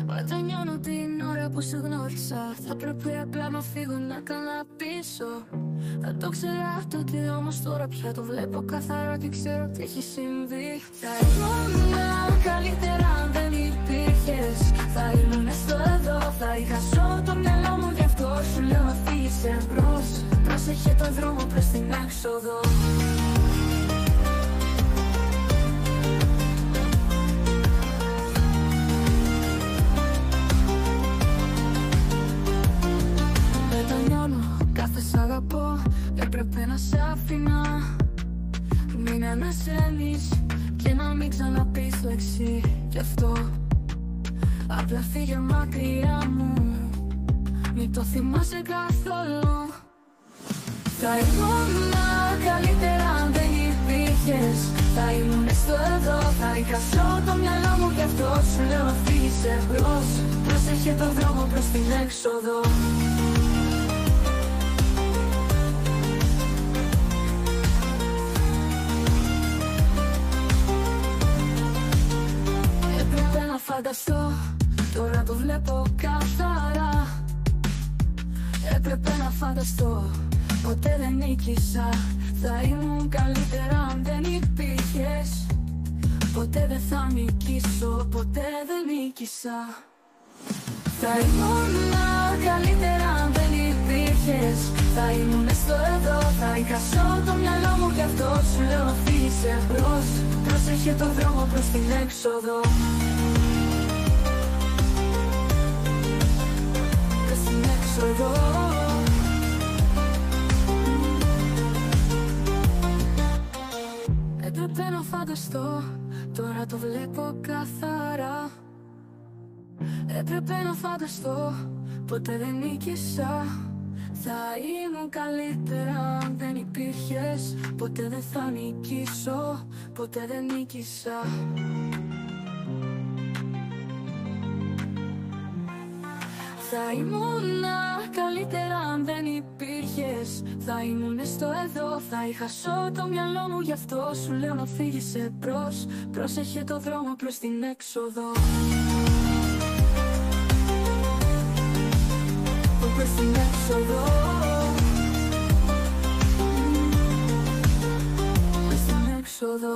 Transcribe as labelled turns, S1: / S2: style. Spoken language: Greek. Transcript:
S1: Μετανιώνω την ώρα που σου γνώρισα. Θα πρέπει απλά να φύγω να κάνω πίσω. Θα το ξέρα τότε, όμως τώρα πια το βλέπω καθαρά και ξέρω τι έχει συμβεί. Θα ήμουν καλύτερα αν δεν υπήρχες. Θα ήμουν στο εδώ, θα είχα σώ το μυαλό μου. Γι' αυτό σου λέω να φύγεις εμπρός. Πρόσεχε το δρόμο προς την έξοδο. Κάθε σ' αγαπώ, έπρεπε να σ' άφηνα. Μην ανασένεις και να μην ξαναπείς λέξη. Γι' αυτό απλά φύγε μακριά μου. Μην το θυμάσαι καθόλου. Θα ήμουν καλύτερα αν δεν υπήρχες. Θα ήμουν στο εδώ, θα είχα σώ το μυαλό μου. Γι' αυτό σου λέω να φύγεις εμπρός. Πρόσεχε το δρόμο προς την έξοδο. Φανταστώ, τώρα το βλέπω καθαρά. Έπρεπε να φανταστώ, ποτέ δεν νίκησα. Θα ήμουν καλύτερα αν δεν υπήρχες. Ποτέ δεν θα νικήσω, ποτέ δεν νίκησα. Θα ήμουν καλύτερα αν δεν υπήρχες. Θα ήμουν στο εδώ, θα είχα σώ το μυαλό μου. Γι' αυτό σου λέω να φύγεις εμπρός. Πρόσεχε το δρόμο προς την έξοδο. Εδώ. Έπρεπε να φανταστώ, τώρα το βλέπω καθαρά. Έπρεπε να φανταστώ, ποτέ δεν νίκησα. Θα ήμουν καλύτερα αν δεν υπήρχες. Ποτέ δεν θα νικήσω, ποτέ δεν νίκησα. Θα ήμουν καλύτερα αν δεν υπήρχες. Θα ήμουν στο εδώ, θα είχα σώ το μυαλό μου. Γι' αυτό σου λέω να φύγεις εμπρός. Πρόσεχε το δρόμο προς την έξοδο. Προς την έξοδο. Προς την έξοδο.